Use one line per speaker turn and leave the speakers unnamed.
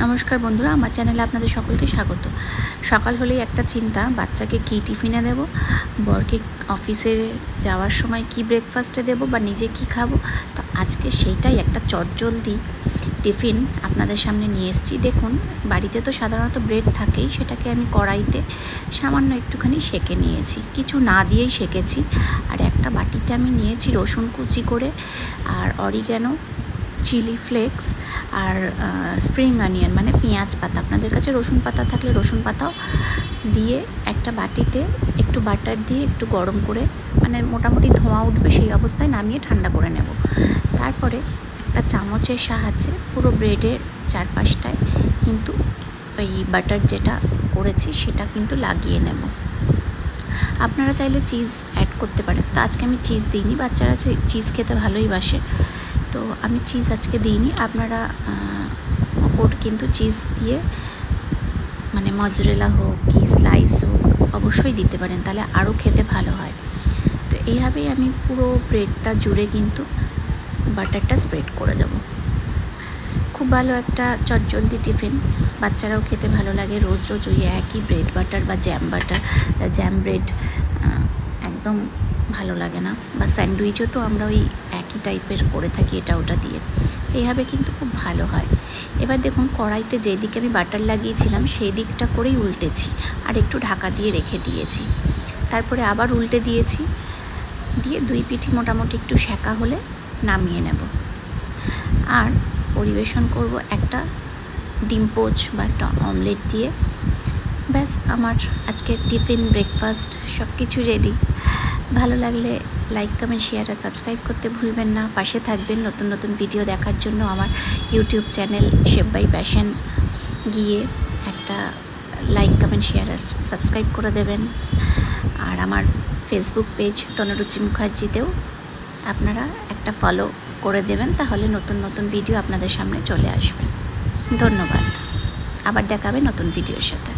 নমস্কার বন্ধুরা, আমার চ্যানেলে আপনাদের সকলকে স্বাগত। সকাল হলেই একটা চিন্তা, বাচ্চাকে কি টিফিনে দেব, বরকে অফিসে যাওয়ার সময় কি ব্রেকফাস্টে দেব বা নিজে কি খাবো। তো আজকে সেইটাই একটা চটজলদি টিফিন আপনাদের সামনে নিয়ে এসেছি। দেখুন, বাড়িতে তো সাধারণত ব্রেড থাকেই, সেটাকে আমি কড়াইতে সামান্য একটুখানি সেঁকে নিয়েছি, কিছু না দিয়েই সেঁকেছি। আর একটা বাটিতে আমি নিয়েছি রসুন কুচি করে, আর অরিগ্যানো, চিলি ফ্লেক্স, আর স্প্রিং অনিয়ন মানে পেঁয়াজ পাতা। আপনাদের কাছে রসুন পাতা থাকলে রসুন পাতাও দিয়ে একটা বাটিতে একটু বাটার দিয়ে একটু গরম করে, মানে মোটামুটি ধোঁয়া উঠবে সেই অবস্থায় নামিয়ে ঠান্ডা করে নেব। তারপরে একটা চামচের সাহায্যে পুরো ব্রেডের চারপাশটায় কিন্তু ওই বাটার যেটা করেছি সেটা কিন্তু লাগিয়ে নেব। আপনারা চাইলে চিজ অ্যাড করতে পারেন, তো আজকে আমি চিজ দিইনি, বাচ্চারা চিজ খেতে ভালোই বাসে, তো আমি চিজ আজকে দিইনি। আপনারা ওপর কিন্তু চিজ দিয়ে, মানে মজরেলা হোক কি স্লাইস হোক অবশ্যই দিতে পারেন, তাহলে আরও খেতে ভালো হয়। তো এইভাবেই আমি পুরো ব্রেডটা জুড়ে কিন্তু বাটারটা স্প্রেড করে দেবো। খুব ভালো একটা চটজলদি টিফিন, বাচ্চারাও খেতে ভালো লাগে। রোজ রোজ ওই একই ব্রেড বাটার বা জ্যাম ব্রেড একদম ভালো লাগে না, বা স্যান্ডউইচও তো আমরা ওই একই টাইপের করে থাকি এটা ওটা দিয়ে, এইভাবে কিন্তু খুব ভালো হয়। এবার দেখুন, কড়াইতে যেদিকে আমি বাটার লাগিয়েছিলাম সেই দিকটা করেই উল্টেছি, আর একটু ঢাকা দিয়ে রেখে দিয়েছি। তারপরে আবার উল্টে দিয়েছি, দিয়ে দুই পিঠি মোটামুটি একটু সেঁকা হলে নামিয়ে নেব। আর পরিবেশন করব একটা ডিম পোচ বা একটা অমলেট দিয়ে। ব্যাস, আমার আজকের টিফিন, ব্রেকফাস্ট সব কিছু রেডি। ভালো লাগলে লাইক, কমেন্ট, শেয়ার আর সাবস্ক্রাইব করতে ভুলবেন না। পাশে থাকবেন নতুন নতুন ভিডিও দেখার জন্য। আমার YouTube channel Chef By Passion গিয়ে একটা লাইক, কমেন্ট, শেয়ার আর সাবস্ক্রাইব করে দেবেন। আর আমার ফেসবুক পেজ তনুরুচি মুখার্জিতেও আপনারা একটা ফলো করে দেবেন, তাহলে নতুন নতুন ভিডিও আপনাদের সামনে চলে আসবে। ধন্যবাদ, আবার দেখাবে নতুন ভিডিওর সাথে।